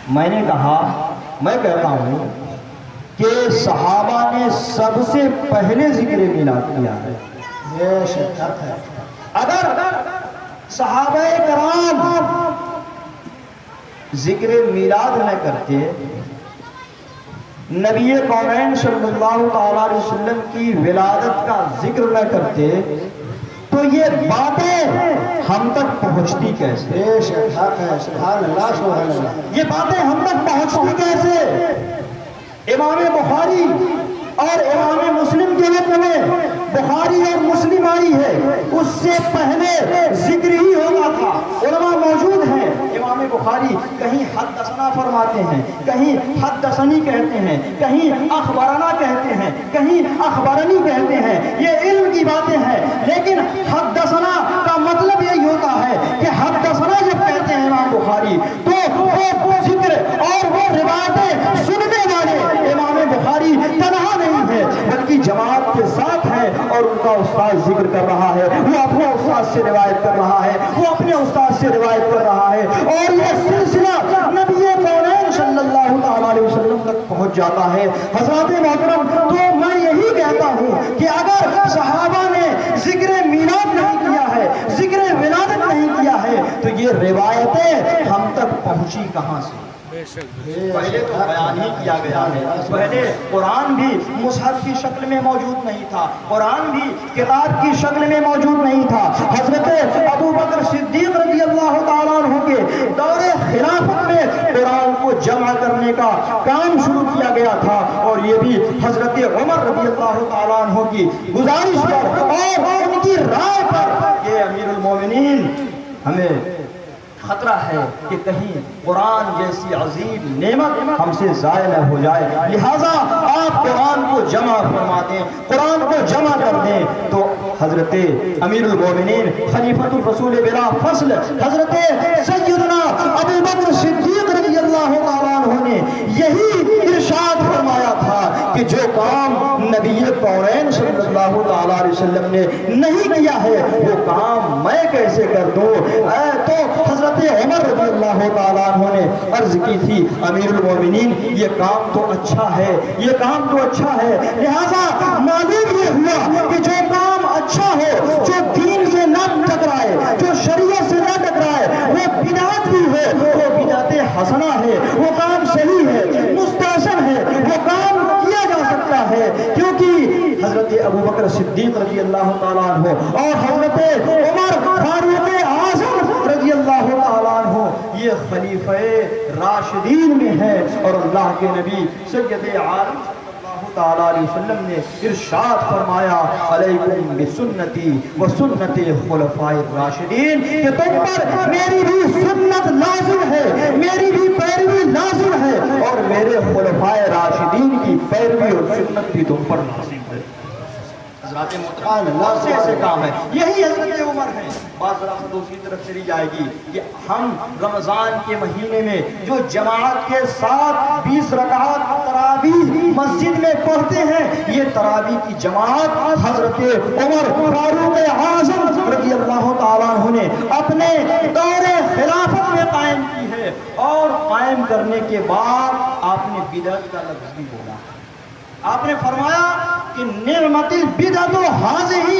میں نے کہا میں کہتا ہوں کہ صحابہ نے سب سے پہلے ذکر میلاد کیا ہے. یہ شرط ہے. اگر صحابہ کرام ذکر میلاد نہ کرتے، نبی کونین صلی اللہ تعالی علیہ وسلم کی ولادت کا ذکر نہ کرتے تو یہ باتیں ہم تک پہنچتی کیسے؟ یہ شرط ہے. سبحان اللہ سبحان اللہ. یہ باتیں ہم تک پہنچتی کیسے؟ امام بخاری اور امام مسلم کے وقت میں بخاری اور مسلم آئی ہے، اس سے پہلے ذکر ہی ہوتا تھا. علماء موجود ہیں. امام بخاری کہیں حدثنا فرماتے ہیں، کہیں حدثنی کہتے ہیں، کہیں اخبرنا کہتے ہیں، کہیں اخبرنی کہتے ہیں. یہ علم کی باتیں ہیں. لیکن حدثنا کا مطلب یہی ہوتا ہے کہ حدثنا جب کہتے ہیں امام بخاری تو وہ ذکر اور وہ روایتیں سننے والے امام بخاری تنہا نہیں ہے بلکہ جماعت کے ساتھ ہیں، اور ان کا استاد ذکر کر رہا ہے، وہ اپنے استاد سے روایت کر رہا ہے، وہ اپنے استاد سے روایت کر رہا ہے، اور یہ سلسلہ نبی کونین صلی اللہ تعالی علیہ وسلم تک پہنچ جاتا ہے. حضرات محترم، تو میں یہی کہتا ہوں کہ اگر صحابہ نے ذکر میلاد نہیں کیا ہے، ذکر ولادت نہیں کیا ہے، تو یہ روایتیں ہم تک پہنچی کہاں سے؟ پہلے تو بیان ہی کیا گیا ہے. پہلے قرآن بھی مصحف کی شکل میں موجود نہیں تھا، قرآن بھی کتاب کی شکل میں موجود نہیں تھا. حضرت ابو بکر صدیق رضی اللہ تعالیٰ عنہ کے دور خلافت میں قرآن کو جمع کرنے کا کام شروع کیا گیا تھا، اور یہ بھی حضرت عمر رضی اللہ تعالیٰ عنہ کی گزارش پر اور ان کی رائے پر کہ امیر المومنین ہمیں خطرہ ہے کہ کہیں قرآن جیسی عظیم نعمت ہم سے ضائع نہ ہو جائے، لہٰذا آپ قرآن کو جمع فرما دیں، قرآن کو جمع کر دیں. تو حضرت امیر المومنین خلیفۃ الرسول بلا فصل حضرت سیدنا ابو بکر صدیق رضی اللہ تعالیٰ عنہ نے یہی ارشاد فرمایا تھا کہ جو کام نبی کونین صلی اللہ تعالیٰ علیہ وسلم نے نہیں کیا ہے وہ کام میں کیسے کر دوں. تو حضرت عمر رضی اللہ تعالیٰ عنہ نے عرض کی تھی امیر المومنین یہ کام تو اچھا ہے، یہ کام تو اچھا ہے، لہذا معلوم یہ ہوا کہ جو کام اچھا ہو، جو دین سے نہ ٹکرائے، جو شریعت سے نہ ٹکرائے، وہ بدعت بھی ہے، وہ بدعت حسنہ ہے، وہ کام صحیح ہے، مستحسن ہے، وہ کام کیا جا سکتا ہے. کیونکہ حضرت ابو بکر صدیق رضی اللہ تعالیٰ عنہ اور حضرت عمر فاروق اعظم رضی اللہ تعالیٰ عنہ یہ خلیفہ راشدین میں ہے، اور اللہ کے نبی سید عالم صلی اللہ تعالیٰ علیہ وسلم نے ارشاد فرمایا علیکم بسنتی و سنت خلفاء الراشدین کہ تم پر میری بھی سنت لازم ہے، میری بھی پیروی لازم ہے، اور میرے خلفاء راشدین کی پیروی اور سنت بھی تم پر لازم ہے. حضرات محترم بہت سے ایسے کام ہے. یہی حضرت عمر ہے. بات ذرا سا دوسری طرف چلی جائے گی کہ ہم رمضان کے مہینے میں جو جماعت کے ساتھ 20 رکعات تراویح مسجد میں پڑھتے ہیں، یہ تراویح کی جماعت حضرت عمر فاروق اعظم رضی اللہ تعالیٰ عنہ نے اپنے دور خلافت میں قائم کی ہے، اور قائم کرنے کے بعد آپ نے بدعت کا لفظ بھی بولا. آپ نے فرمایا کہ نعمت البدعۃ ھذہ،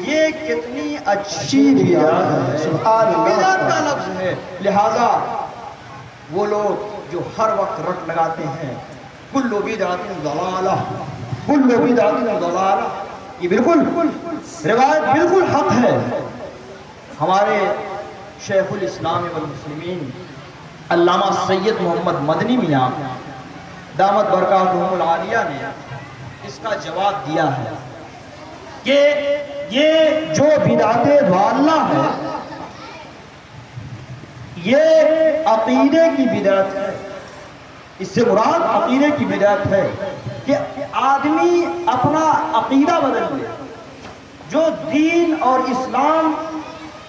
یہ کتنی اچھی بدعت ہے. بدعت کا لفظ ہے. لہذا وہ لوگ جو ہر وقت رٹ لگاتے ہیں کل بدعۃ ضلالہ، کل بدعۃ ضلالہ، یہ بالکل روایت بالکل حق ہے. ہمارے شیخ الاسلام والمسلمین علامہ سید محمد مدنی میاں دامت برکاتہم العالیہ نے اس کا جواب دیا ہے کہ یہ جو بدعت ضالہ ہے یہ عقیدے کی بدعت ہے. اس سے مراد عقیدے کی بدعت ہے کہ آدمی اپنا عقیدہ بدل لے. جو دین اور اسلام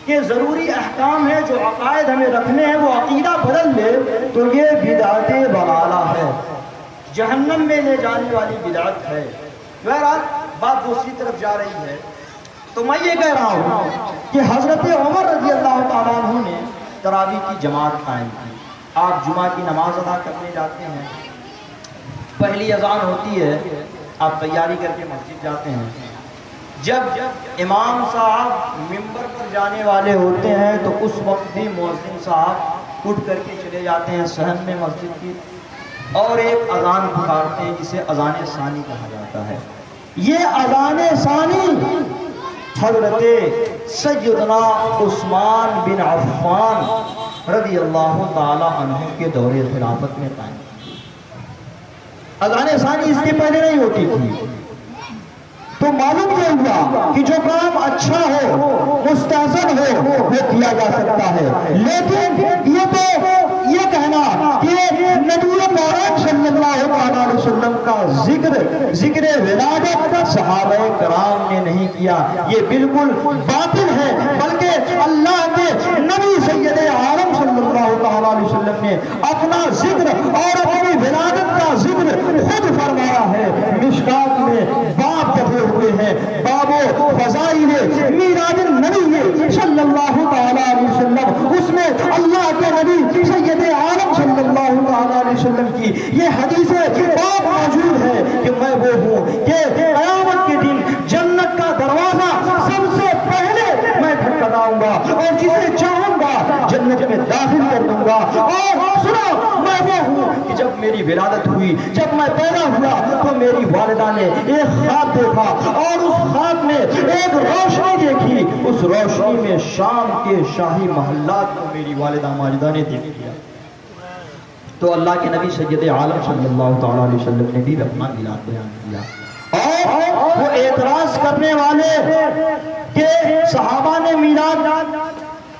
کے ضروری احکام ہیں، جو عقائد ہمیں رکھنے ہیں، وہ عقیدہ بدل لے تو یہ بدعت ضلالہ ہے، جہنم میں لے جانے والی بدعت ہے. بہرحال بات دوسری طرف جا رہی ہے. تو میں یہ کہہ رہا ہوں کہ حضرت عمر رضی اللہ تعالیٰ عنہ نے تراویح کی جماعت قائم کی. آپ جمعہ کی نماز ادا کرنے جاتے ہیں، پہلی اذان ہوتی ہے، آپ تیاری کر کے مسجد جاتے ہیں، جب امام صاحب ممبر پر جانے والے ہوتے ہیں تو اس وقت بھی مؤذن صاحب اٹھ کر کے چلے جاتے ہیں صحن میں مسجد کی، اور ایک اذان پکارتے ہیں جسے اذان ثانی کہا جاتا ہے۔ یہ اذان ثانی حضرت سیدنا عثمان بن عفان رضی اللہ تعالی عنہ کے دور خلافت میں قائم کی۔ اذان ثانی اس کے پہلے نہیں ہوتی تھی، تو معلوم یہ ہوا کہ جو کام اچھا ہو، مستحسن ہو، وہ کیا جا سکتا ہے، لیکن یہ کہنا کہ نبی پاک صلی اللہ علیہ وسلم کا ذکر ولادت صحابہ کرام نے نہیں کیا، یہ بالکل باطل ہے، بلکہ اللہ کے نبی سید عالم صلی اللہ علیہ وسلم نے اپنا ذکر اور اپنی ولادت کا ذکر خود فرمایا ہے۔ مشکات میں باب کہے ہوئے ہیں، بابو فضائل میلاد النبی صلی اللہ علیہ وسلم، اس میں اللہ کے نبی سید عالم صلی اللہ علیہ وسلم کی یہ حدیث باب موجود ہے کہ میں وہ ہوں کہ قیامت کے دن جنت کا دروازہ سب سے پہلے میں کھٹکھٹاؤں گا اور جسے چاہوں گا جنت میں داخل کر دوں گا۔ اور سنو، میں وہ ہوں کہ جب میری ولادت ہوئی، جب میں پیدا ہوا تو میری والدہ نے ایک خواب دیکھا اور اس خواب میں ایک روشنی دیکھی، اس روشنی میں شام کے شاہی محلات کو میری والدہ نے دیکھ لیا۔ تو اللہ کے نبی سید عالم صلی اللہ تعالی علیہ وسلم نے بھی اپنا میلاد بیان کیا، اور وہ اعتراض کرنے والے کہ صحابہ نے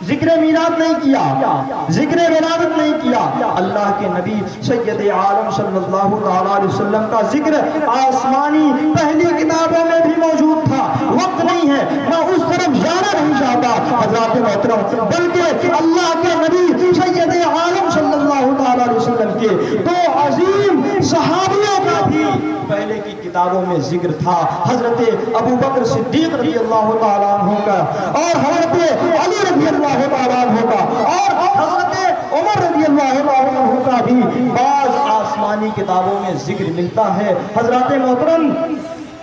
ذکر میلاد نہیں کیا، ذکر ولادت نہیں کیا، اللہ کے نبی سید عالم صلی اللہ تعالی علیہ وسلم کا ذکر آسمانی پہلی کتابوں میں بھی موجود تھا۔ وقت نہیں ہے، میں اس طرف جانا نہیں چاہتا حضرات محترم، بلکہ اللہ کے نبی سید عالم صلی اللہ تعالی علیہ وسلم کے دو عظیم صحابیوں کا بھی پہلے کی کتابوں میں ذکر تھا، حضرت ابو بکر صدیق رضی اللہ تعالیٰ عنہ کا، اور حضرت علی رضی اللہ تعالیٰ عنہ کا، اور حضرت عمر رضی اللہ تعالیٰ عنہ کا بھی بعض آسمانی کتابوں میں ذکر ملتا ہے۔ حضرات محترم،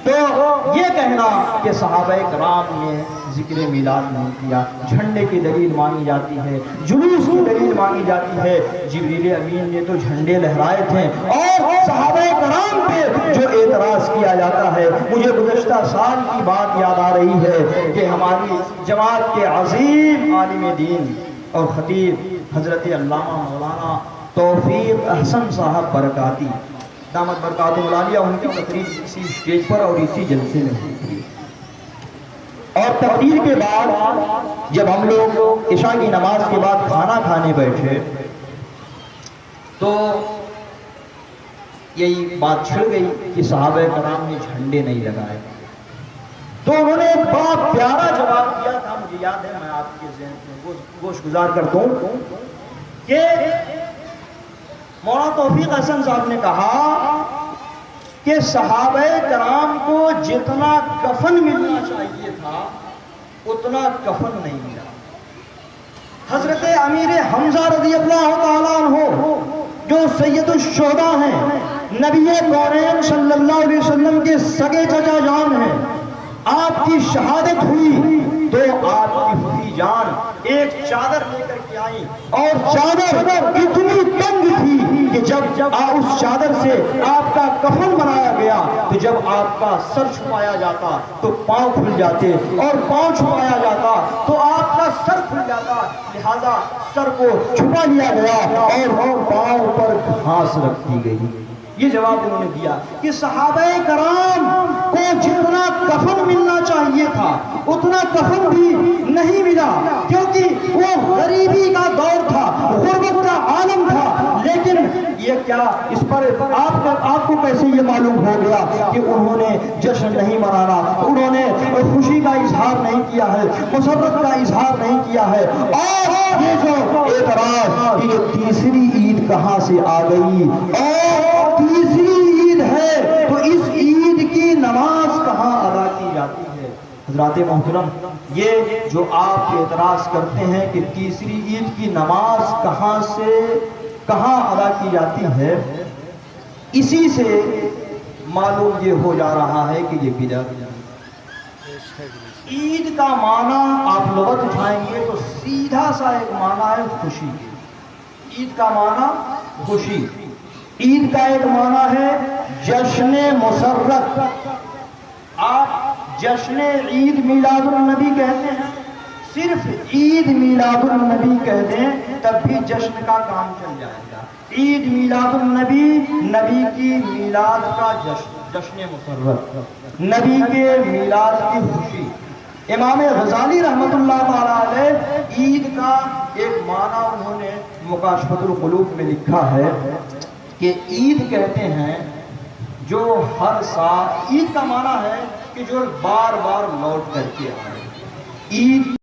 تو یہ کہنا کہ صحابہ کرام نے ذکر میلاد نہیں کیا، جھنڈے کی دلیل مانگی جاتی ہے، جلوس کی دلیل مانگی جاتی ہے، جبریل امین نے تو جھنڈے لہرائے تھے، اور صحابہ کرام پہ جو اعتراض کیا جاتا ہے، مجھے گزشتہ سال کی بات یاد آ رہی ہے کہ ہماری جماعت کے عظیم عالم دین اور خطیب حضرت علامہ مولانا توفیق احسن صاحب برکاتی دامت برکاتہم العالیہ، ان کی تقریر اسی اسٹیج پر اور اسی جلسے میں ہوئی تھی، اور تقریر کے بعد جب ہم لوگ عشاء کی نماز کے بعد کھانا کھانے بیٹھے تو یہی بات چھڑ گئی کہ صحابہ کرام نے جھنڈے نہیں لگائے، تو انہوں نے ایک بڑا پیارا جواب دیا تھا، مجھے یاد ہے، میں آپ کے ذہن میں گوش گزار کرتا ہوں کہ مولانا توفیق احسن صاحب نے کہا کہ صحابہ کرام کو جتنا کفن ملنا چاہیے تھا اتنا کفن نہیں ملا۔ حضرت امیر حمزہ رضی اللہ تعالیٰ عنہ جو سید الشہداء ہیں، نبی کونین صلی اللہ علیہ وسلم کے سگے چچا جان ہیں، آپ کی شہادت ہوئی تو آپ کی پھوپھی جان ایک چادر لے کر کے آئی، اور چادر اتنی تنگ تھی کہ جب اس چادر سے آپ کا کفن بنایا گیا تو جب آپ کا سر چھپایا جاتا تو پاؤں کھل جاتے، اور پاؤں چھپایا جاتا تو آپ کا سر کھل جاتا، لہذا سر کو چھپا لیا گیا اور پاؤں پر گھاس رکھ دی گئی۔ یہ جواب انہوں نے دیا کہ صحابہ کرام کو جتنا کفن ملنا چاہیے تھا اتنا کفن بھی نہیں ملا، کیونکہ وہ غریبی کا دور تھا، غربت کا عالم تھا۔ لیکن یہ کیا، اس پر آپ کو کیسے یہ معلوم ہو گیا کہ انہوں نے جشن نہیں منانا، انہوں نے خوشی کا اظہار نہیں کیا ہے، مسرت کا اظہار نہیں کیا ہے؟ اور یہ جو اعتراض کہ یہ تیسری عید کہاں سے آ گئی، اور تیسری عید ہے تو اس عید کی نماز کہاں ادا کی جاتی ہے؟ حضرات محترم، یہ جو آپ اعتراض کرتے ہیں کہ تیسری عید کی نماز کہاں سے کہاں ادا کی جاتی ہے، اسی سے معلوم یہ ہو جا رہا ہے کہ یہ بدعت ہے۔ عید کا معنی آپ لغت اٹھائیں گے تو سیدھا سا ایک معنی ہے خوشی۔ عید کا معنی خوشی، عید کا ایک معنی ہے جشن مسرت۔ آپ جشن عید میلاد النبی کہتے ہیں، صرف عید میلاد النبی کہہ دیں تب بھی جشن کا کام چل جائے گا۔ عید میلاد النبی، نبی کی میلاد کا جشن، جشن مسرت، نبی کے میلاد کی خوشی۔ امام غزالی رحمت اللہ تعالیٰ علیہ عید کا ایک معنی انہوں نے مکاشفۃ القلوب میں لکھا ہے کہ عید کہتے ہیں جو ہر سال، عید کا معنی ہے کہ جو بار بار لوٹ کر کے آئے۔ عید